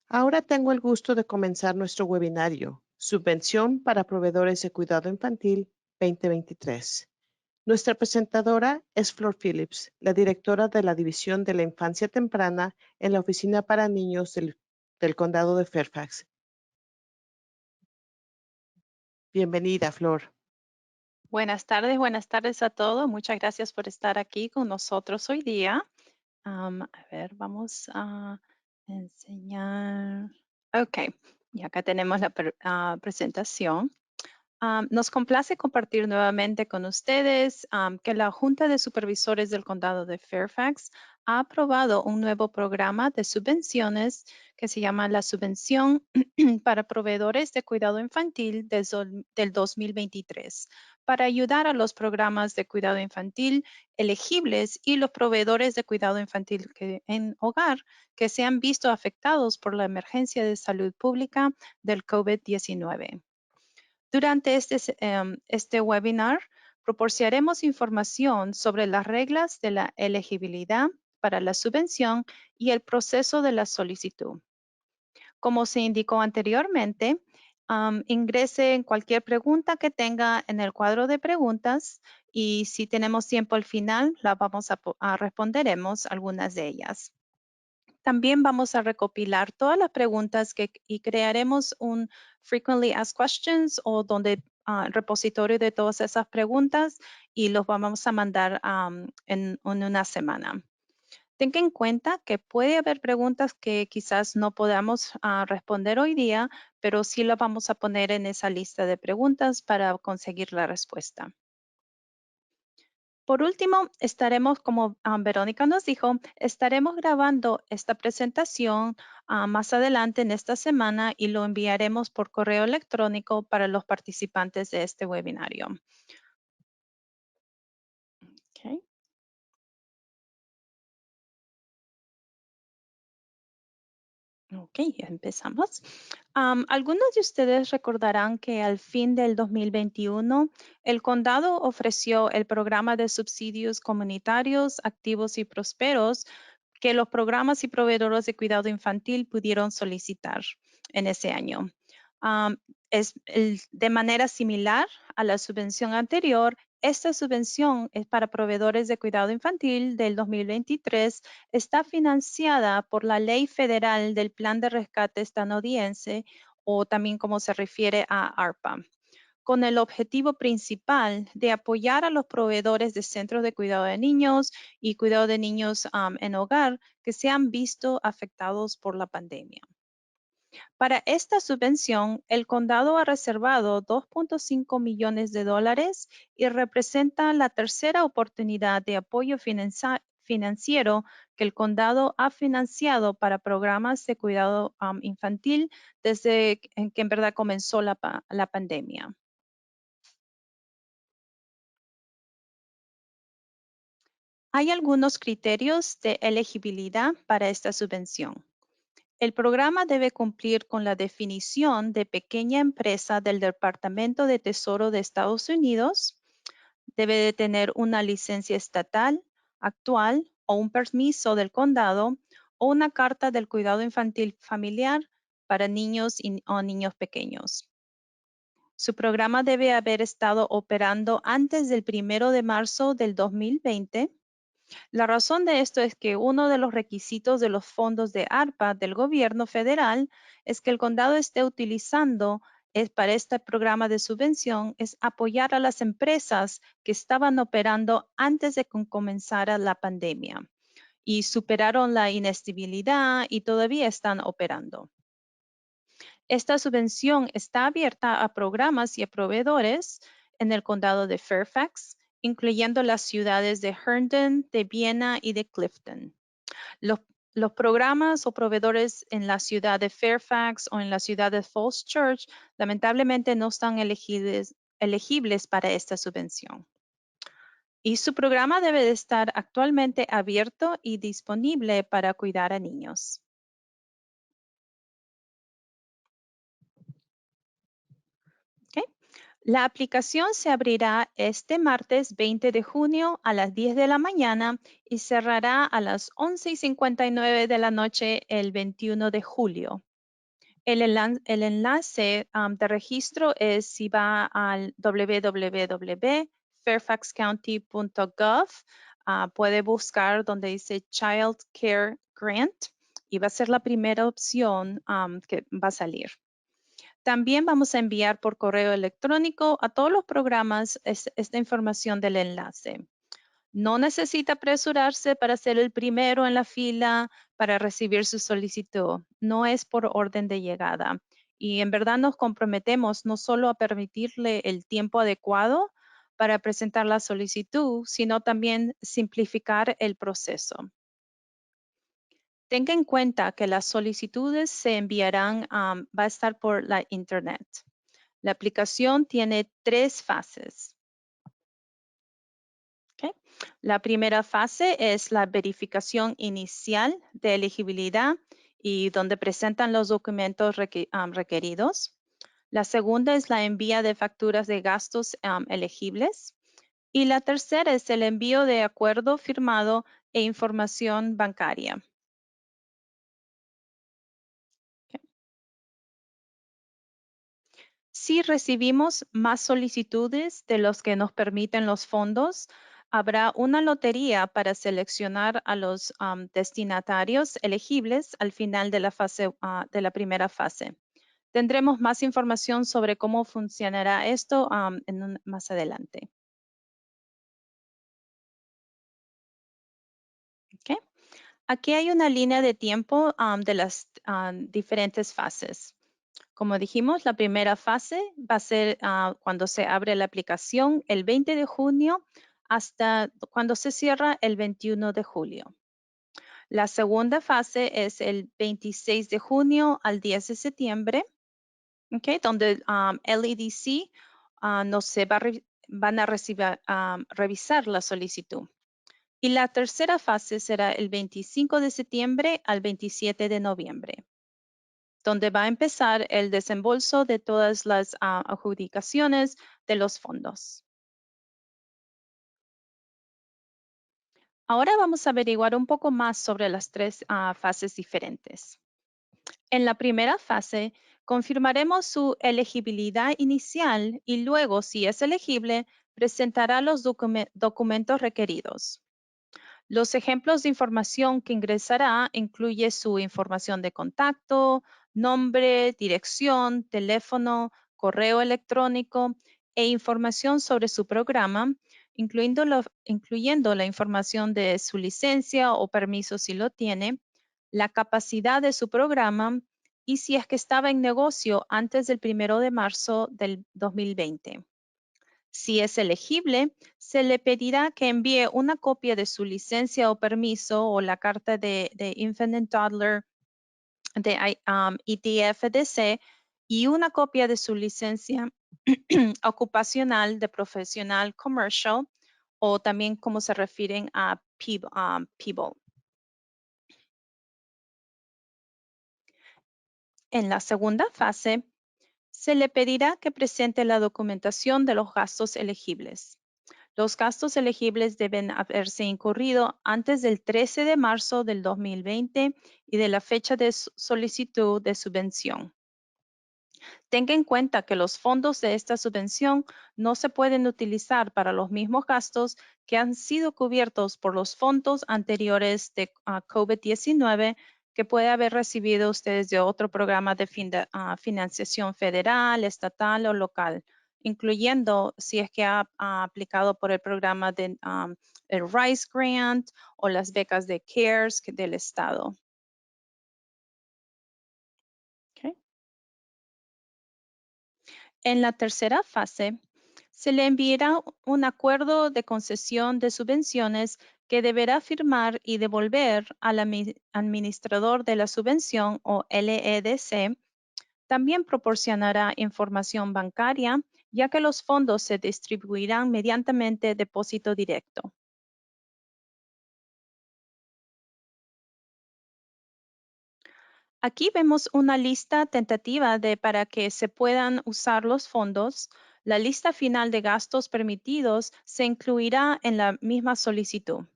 Ahora tengo el gusto de comenzar nuestro webinario, Subvención para Proveedores de Cuidado Infantil 2023. Nuestra presentadora es Flor Phillips, la directora de la División de la Infancia Temprana en la Oficina para Niños del Condado de Fairfax. Bienvenida, Flor. Buenas tardes a todos. Muchas gracias por estar aquí con nosotros hoy día. A ver, vamos a enseñar. Ok, y acá tenemos la presentación. Nos complace compartir nuevamente con ustedes que la Junta de Supervisores del Condado de Fairfax ha aprobado un nuevo programa de subvenciones que se llama la Subvención para Proveedores de Cuidado Infantil del 2023 para ayudar a los programas de cuidado infantil elegibles y los proveedores de cuidado infantil en hogar que se han visto afectados por la emergencia de salud pública del COVID-19. Durante este webinar, proporcionaremos información sobre las reglas de la elegibilidad para la subvención y el proceso de la solicitud. Como se indicó anteriormente, ingrese en cualquier pregunta que tenga en el cuadro de preguntas y si tenemos tiempo al final, responderemos algunas de ellas. También vamos a recopilar todas las preguntas y crearemos un Frequently Asked Questions o donde repositorio de todas esas preguntas y los vamos a mandar en una semana. Tenga en cuenta que puede haber preguntas que quizás no podamos responder hoy día, pero sí las vamos a poner en esa lista de preguntas para conseguir la respuesta. Por último, como Verónica nos dijo, estaremos grabando esta presentación más adelante en esta semana y lo enviaremos por correo electrónico para los participantes de este webinario. Okay. Ok, ya empezamos. Algunos de ustedes recordarán que al fin del 2021, el condado ofreció el programa de subsidios comunitarios activos y prosperos que los programas y proveedores de cuidado infantil pudieron solicitar en ese año. De manera similar a la subvención anterior, esta subvención es para proveedores de cuidado infantil del 2023. Está financiada por la Ley Federal del Plan de Rescate Estadounidense o también como se refiere a ARPA, con el objetivo principal de apoyar a los proveedores de centros de cuidado de niños y cuidado de niños en hogar que se han visto afectados por la pandemia. Para esta subvención, el condado ha reservado $2.5 millones y representa la tercera oportunidad de apoyo financiero que el condado ha financiado para programas de cuidado infantil desde que en verdad comenzó la pandemia. Hay algunos criterios de elegibilidad para esta subvención. El programa debe cumplir con la definición de pequeña empresa del Departamento de Tesoro de Estados Unidos. Debe de tener una licencia estatal, actual o un permiso del condado o una carta del cuidado infantil familiar para niños o niños pequeños. Su programa debe haber estado operando antes del 1 de marzo del 2020. La razón de esto es que uno de los requisitos de los fondos de ARPA del gobierno federal es que el condado esté utilizando para este programa de subvención es apoyar a las empresas que estaban operando antes de que comenzara la pandemia y superaron la inestabilidad y todavía están operando. Esta subvención está abierta a programas y a proveedores en el condado de Fairfax, incluyendo las ciudades de Herndon, de Vienna y de Clifton. Los programas o proveedores en la ciudad de Fairfax o en la ciudad de Falls Church lamentablemente no están elegibles para esta subvención. Y su programa debe de estar actualmente abierto y disponible para cuidar a niños. Okay. La aplicación se abrirá este martes 20 de junio a las 10 de la mañana y cerrará a las 11:59 de la noche el 21 de julio. El enlace de registro es si va al www.fairfaxcounty.gov, puede buscar donde dice Child Care Grant y va a ser la primera opción que va a salir. También vamos a enviar por correo electrónico a todos los programas esta información del enlace. No necesita apresurarse para ser el primero en la fila para recibir su solicitud. No es por orden de llegada. Y en verdad nos comprometemos no solo a permitirle el tiempo adecuado para presentar la solicitud, sino también simplificar el proceso. Tenga en cuenta que las solicitudes se enviarán, va a estar por la internet. La aplicación tiene 3 fases. Okay. La primera fase es la verificación inicial de elegibilidad y donde presentan los documentos requeridos. La segunda es la envía de facturas de gastos elegibles. Y la tercera es el envío de acuerdo firmado e información bancaria. Si recibimos más solicitudes de los que nos permiten los fondos, habrá una lotería para seleccionar a los destinatarios elegibles al final de la primera fase. Tendremos más información sobre cómo funcionará esto más adelante. Okay. Aquí hay una línea de tiempo de las diferentes fases. Como dijimos, la primera fase va a ser cuando se abre la aplicación el 20 de junio hasta cuando se cierra el 21 de julio. La segunda fase es el 26 de junio al 10 de septiembre, okay, donde LEDC van a revisar la solicitud. Y la tercera fase será el 25 de septiembre al 27 de noviembre, donde va a empezar el desembolso de todas las adjudicaciones de los fondos. Ahora vamos a averiguar un poco más sobre las 3 fases diferentes. En la primera fase, confirmaremos su elegibilidad inicial y luego, si es elegible, presentará los documentos requeridos. Los ejemplos de información que ingresará incluye su información de contacto, nombre, dirección, teléfono, correo electrónico e información sobre su programa, incluyendo la información de su licencia o permiso si lo tiene, la capacidad de su programa y si es que estaba en negocio antes del 1 de marzo del 2020. Si es elegible, se le pedirá que envíe una copia de su licencia o permiso o la carta de Infant and Toddler de ITFDC y una copia de su licencia ocupacional de profesional commercial o también como se refieren a PEOBL. En la segunda fase, se le pedirá que presente la documentación de los gastos elegibles. Los gastos elegibles deben haberse incurrido antes del 13 de marzo del 2020 y de la fecha de solicitud de subvención. Tenga en cuenta que los fondos de esta subvención no se pueden utilizar para los mismos gastos que han sido cubiertos por los fondos anteriores de COVID-19 que puede haber recibido ustedes de otro programa de financiación federal, estatal o local, incluyendo si es que ha aplicado por el programa de el RISE Grant o las becas de CARES del Estado. Okay. En la tercera fase, se le enviará un acuerdo de concesión de subvenciones que deberá firmar y devolver al administrador de la subvención o LEDC. También proporcionará información bancaria, ya que los fondos se distribuirán mediante depósito directo. Aquí vemos una lista tentativa para que se puedan usar los fondos. La lista final de gastos permitidos se incluirá en la misma solicitud.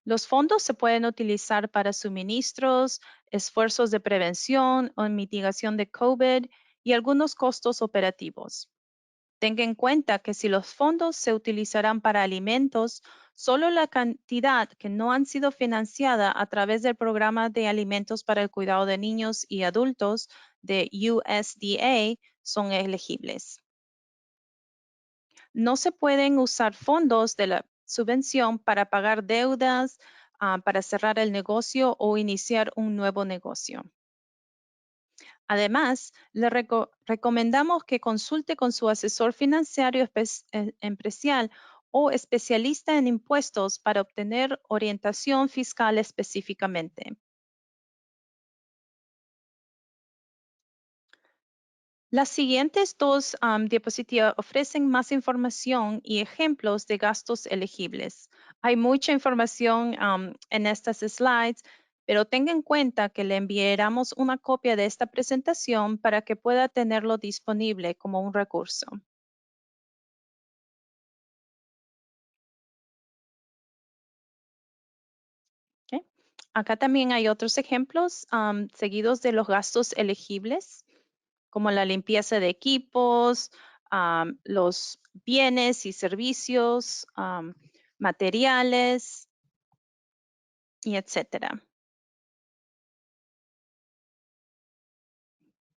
Los fondos se pueden utilizar para suministros, esfuerzos de prevención o mitigación de COVID y algunos costos operativos. Tenga en cuenta que si los fondos se utilizarán para alimentos, solo la cantidad que no han sido financiada a través del programa de alimentos para el cuidado de niños y adultos de USDA son elegibles. No se pueden usar fondos de la subvención para pagar deudas, para cerrar el negocio o iniciar un nuevo negocio. Además, le recomendamos que consulte con su asesor financiero empresarial o especialista en impuestos para obtener orientación fiscal específicamente. Las siguientes dos diapositivas ofrecen más información y ejemplos de gastos elegibles. Hay mucha información en estas slides, pero tenga en cuenta que le enviaremos una copia de esta presentación para que pueda tenerlo disponible como un recurso. ¿Okay? Acá también hay otros ejemplos seguidos de los gastos elegibles, como la limpieza de equipos, los bienes y servicios, materiales, y etcétera.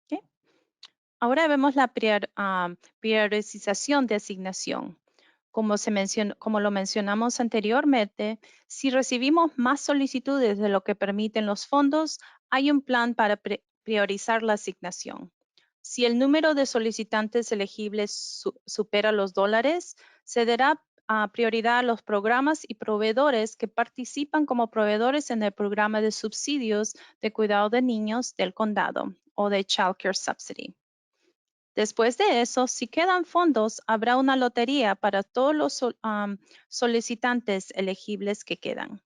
¿Ok? Ahora vemos la priorización de asignación. Como lo mencionamos anteriormente, si recibimos más solicitudes de lo que permiten los fondos, hay un plan para priorizar la asignación. Si el número de solicitantes elegibles supera los dólares, se dará prioridad a los programas y proveedores que participan como proveedores en el programa de subsidios de cuidado de niños del condado o de Child Care Subsidy. Después de eso, si quedan fondos, habrá una lotería para todos los solicitantes elegibles que quedan.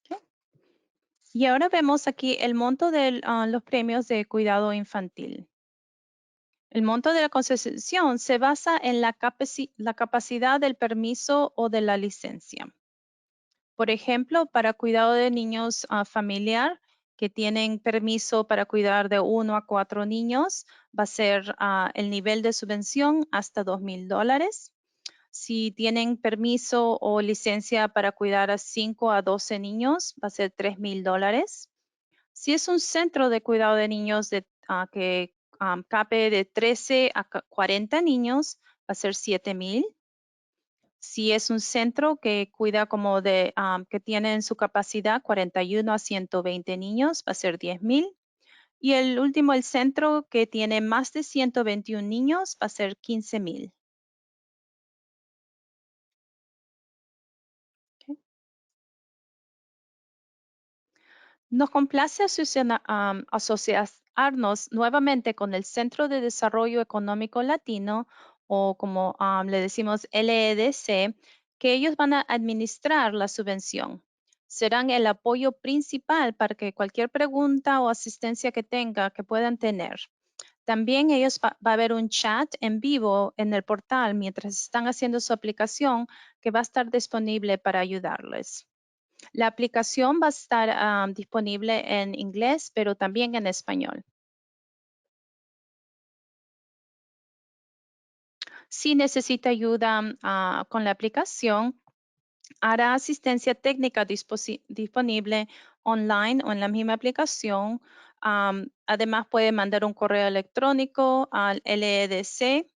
Okay. Y ahora vemos aquí el monto de los premios de cuidado infantil. El monto de la concesión se basa en la capacidad del permiso o de la licencia. Por ejemplo, para cuidado de niños familiar que tienen permiso para cuidar de 1 a 4 niños, va a ser el nivel de subvención hasta $2,000. Si tienen permiso o licencia para cuidar a 5 a 12 niños, va a ser $3,000. Si es un centro de cuidado de niños que cabe de 13 a 40 niños, va a ser $7,000. Si es un centro que cuida como que tiene en su capacidad 41 a 120 niños, va a ser $10,000. Y el último, el centro que tiene más de 121 niños, va a ser $15,000. Okay. Nos complace asociarnos nuevamente con el Centro de Desarrollo Económico Latino, o como le decimos LEDC, que ellos van a administrar la subvención. Serán el apoyo principal para que cualquier pregunta o asistencia que puedan tener. También ellos va a haber un chat en vivo en el portal mientras están haciendo su aplicación que va a estar disponible para ayudarles. La aplicación va a estar disponible en inglés, pero también en español. Si necesita ayuda con la aplicación, hará asistencia técnica disponible online o en la misma aplicación. Además, puede mandar un correo electrónico al LEDC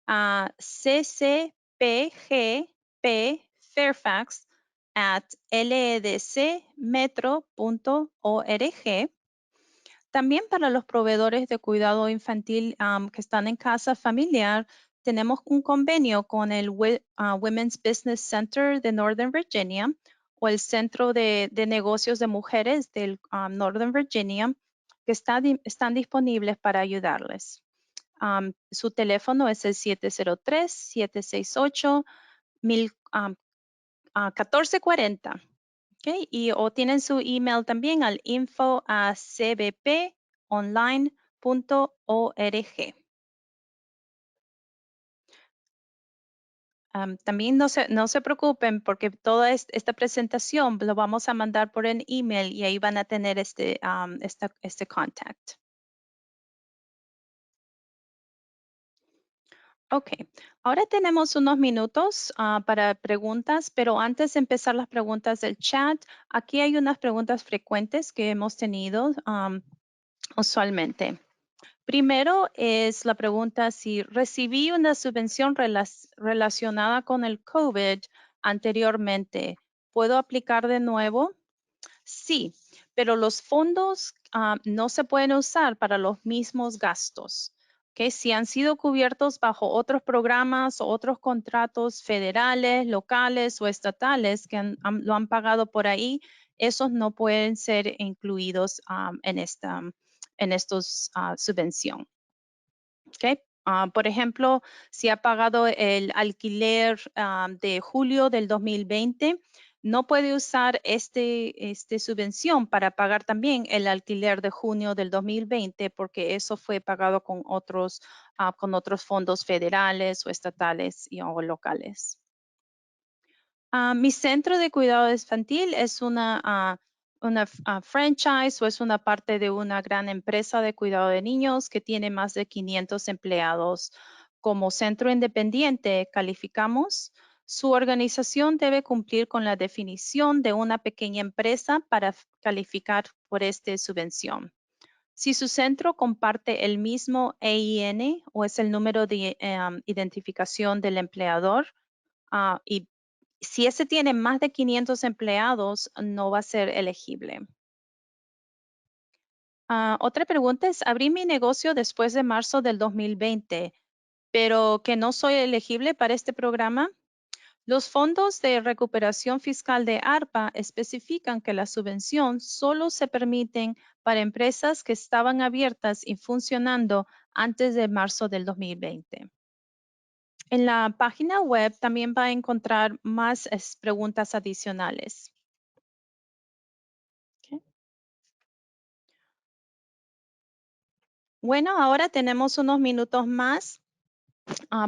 a ccpgfairfax@ledcmetro.org. También para los proveedores de cuidado infantil que están en casa familiar, tenemos un convenio con el Women's Business Center de Northern Virginia o el Centro de Negocios de Mujeres del Northern Virginia, que están disponibles para ayudarles. Su teléfono es el 703-768-1440. Okay, o tienen su email también al info@cbponline.org. también no se preocupen porque toda esta presentación lo vamos a mandar por el email y ahí van a tener este contact. Ok, ahora tenemos unos minutos para preguntas, pero antes de empezar las preguntas del chat, aquí hay unas preguntas frecuentes que hemos tenido usualmente. Primero es la pregunta si recibí una subvención relacionada con el COVID anteriormente. ¿Puedo aplicar de nuevo? Sí, pero los fondos no se pueden usar para los mismos gastos. ¿Okay? Si han sido cubiertos bajo otros programas o otros contratos federales, locales o estatales que lo han pagado por ahí, esos no pueden ser incluidos en estos subvención. Okay. Por ejemplo, si ha pagado el alquiler de julio del 2020, no puede usar este subvención para pagar también el alquiler de junio del 2020 porque eso fue pagado con otros fondos federales o estatales o locales. Mi centro de cuidado infantil es una franchise o es una parte de una gran empresa de cuidado de niños que tiene más de 500 empleados. Como centro independiente calificamos. Su organización debe cumplir con la definición de una pequeña empresa para calificar por esta subvención. Si su centro comparte el mismo EIN o es el número de identificación del empleador y si ese tiene más de 500 empleados, no va a ser elegible. Otra pregunta es, abrí mi negocio después de marzo del 2020, pero que no soy elegible para este programa. Los fondos de recuperación fiscal de ARPA especifican que la subvención solo se permiten para empresas que estaban abiertas y funcionando antes de marzo del 2020. En la página web también va a encontrar más preguntas adicionales. Okay. Bueno, ahora tenemos unos minutos más.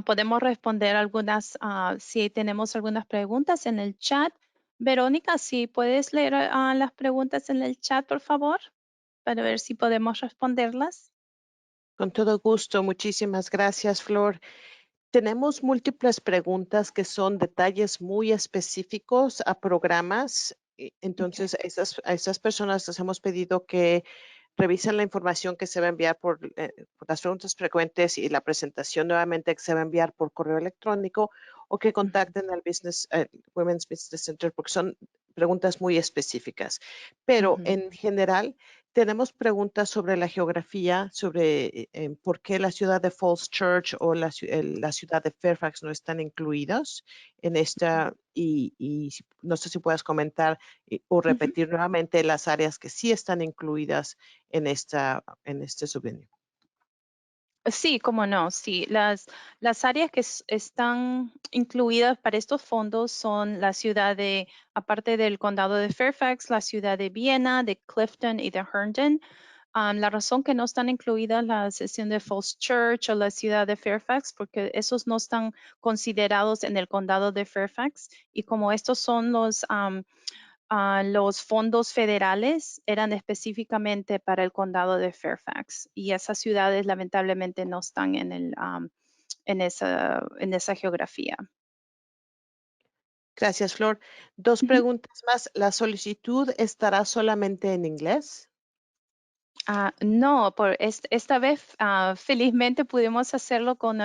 Podemos responder algunas, si tenemos algunas preguntas en el chat. Verónica, si puedes leer las preguntas en el chat, por favor, para ver si podemos responderlas. Con todo gusto, muchísimas gracias, Flor. Tenemos múltiples preguntas que son detalles muy específicos a programas. Entonces, a esas personas les hemos pedido que revisen la información que se va a enviar por las preguntas frecuentes y la presentación nuevamente que se va a enviar por correo electrónico o que contacten al Women's Business Center porque son preguntas muy específicas. Pero en general, tenemos preguntas sobre la geografía, sobre por qué la ciudad de Falls Church o la ciudad de Fairfax no están incluidos en esta, y no sé si puedes comentar o repetir nuevamente las áreas que sí están incluidas en este subvenio. Sí, cómo no. Sí, las áreas que están incluidas para estos fondos son la ciudad aparte del condado de Fairfax, la ciudad de Viena, de Clifton y de Herndon. La razón que no están incluidas la sección de Falls Church o la ciudad de Fairfax, porque esos no están considerados en el condado de Fairfax. Y como estos son los fondos federales eran específicamente para el condado de Fairfax y esas ciudades lamentablemente no están en esa geografía. Gracias, Flor. Dos preguntas más. ¿La solicitud estará solamente en inglés? No, esta vez felizmente pudimos hacerlo con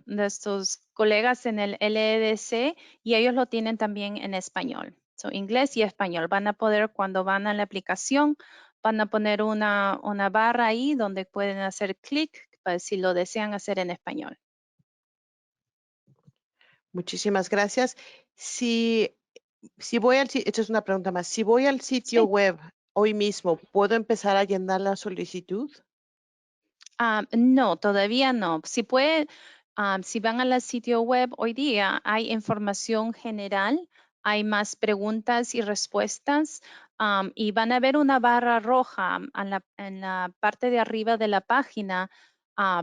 nuestros colegas en el LEDC y ellos lo tienen también en español. So, inglés y español. Van a poder, cuando van a la aplicación, van a poner una barra ahí donde pueden hacer clic si lo desean hacer en español. Muchísimas gracias. Si voy esta es una pregunta más. Si voy al sitio Sí. web hoy mismo, ¿puedo empezar a llenar la solicitud? No, todavía no. Si van al sitio web hoy día, hay información general, hay más preguntas y respuestas y van a ver una barra roja en la parte de arriba de la página,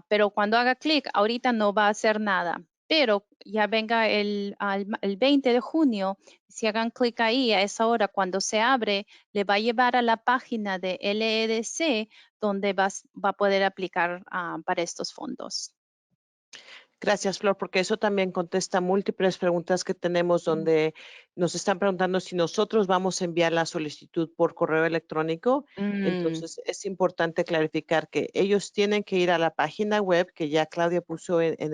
pero cuando haga clic, ahorita no va a hacer nada. pero ya venga el 20 de junio, si hagan clic ahí a esa hora, cuando se abre, le va a llevar a la página de LEDC donde va a poder aplicar para estos fondos. Gracias, Flor, porque eso también contesta múltiples preguntas que tenemos Mm, donde nos están preguntando si nosotros vamos a enviar la solicitud por correo electrónico. mm, Entonces, es importante clarificar que ellos tienen que ir a la página web que ya Claudia puso en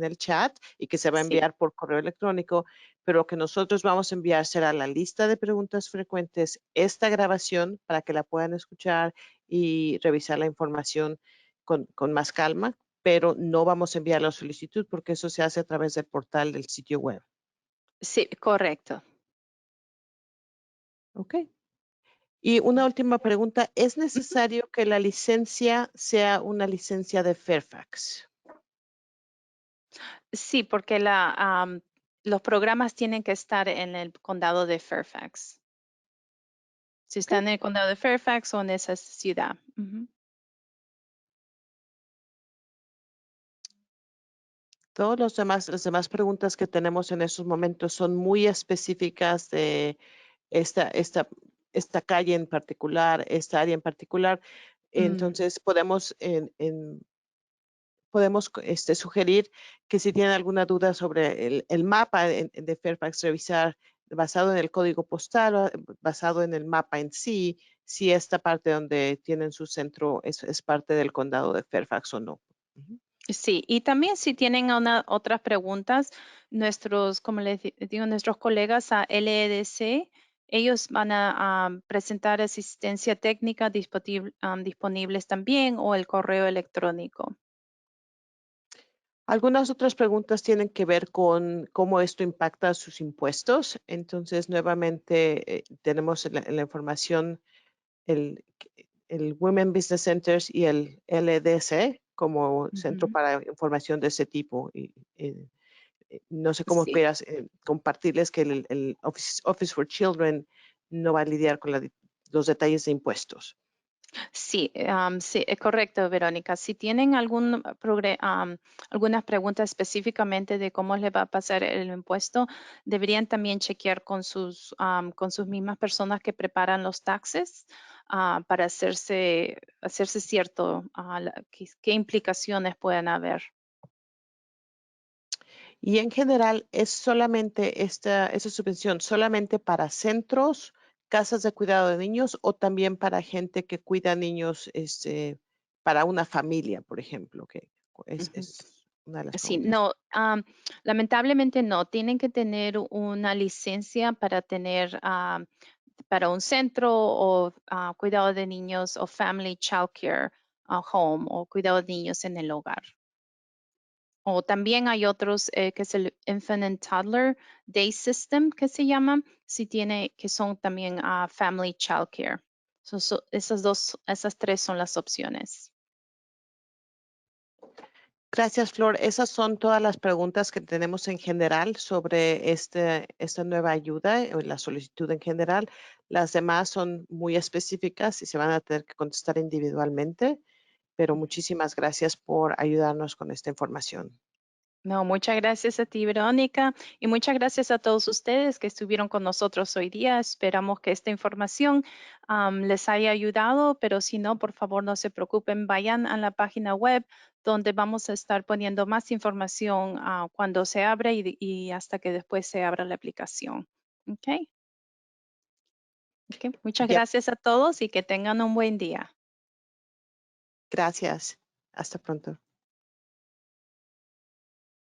el chat y que se va a sí. enviar por correo electrónico, pero que nosotros vamos a enviar será la lista de preguntas frecuentes, esta grabación para que la puedan escuchar y revisar la información con más calma, pero no vamos a enviar la solicitud porque eso se hace a través del portal del sitio web. Sí, correcto. ¿Ok? Y una última pregunta, ¿es necesario que la licencia sea una licencia de Fairfax? Sí, porque los programas tienen que estar en el condado de Fairfax. Si ¿Ok? están en el condado de Fairfax o en esa ciudad. Ujú. Todos las demás preguntas que tenemos en estos momentos son muy específicas de esta, esta, esta calle en particular, esta área en particular. Mm, Entonces, podemos sugerir que si tienen alguna duda sobre el mapa de Fairfax, revisar basado en el código postal, basado en el mapa en sí, si esta parte donde tienen su centro es parte del condado de Fairfax o no. Ujú. sí, y también si tienen otras preguntas, como les digo, nuestros colegas a LEDC, ellos van a presentar asistencia técnica disponibles también o el correo electrónico. Algunas otras preguntas tienen que ver con cómo esto impacta sus impuestos. Entonces, nuevamente, tenemos en la información el, el Women Business Centers y el LDC como centro Ujú. para información de ese tipo. No sé cómo Sí. quieras compartirles que el Office for Children no va a lidiar con los detalles de impuestos. Sí, sí, es correcto, Verónica. Si tienen algunas preguntas específicamente de cómo les va a pasar el impuesto, deberían también chequear con sus mismas personas que preparan los taxes para hacerse cierto qué implicaciones pueden haber. Y en general, ¿es solamente esa subvención solamente para centros, casas de cuidado de niños o también para gente que cuida niños, para una familia, por ejemplo? Que es una de las Sí, preguntas. no, lamentablemente no. Tienen que tener una licencia para tener para un centro o cuidado de niños o family child care home o cuidado de niños en el hogar. O también hay otros que es el Infant and Toddler Day System que se llama, que son también family child care. Esas tres son las opciones. Gracias, Flor. Esas son todas las preguntas que tenemos en general sobre esta nueva ayuda o la solicitud en general. Las demás son muy específicas y se van a tener que contestar individualmente, pero muchísimas gracias por ayudarnos con esta información. No, muchas gracias a ti, Verónica, y muchas gracias a todos ustedes que estuvieron con nosotros hoy día. Esperamos que esta información les haya ayudado, pero si no, por favor, no se preocupen, vayan a la página web donde vamos a estar poniendo más información cuando se abre y hasta que después se abra la aplicación. Ok, muchas Yep, gracias a todos y que tengan un buen día. gracias. Hasta pronto.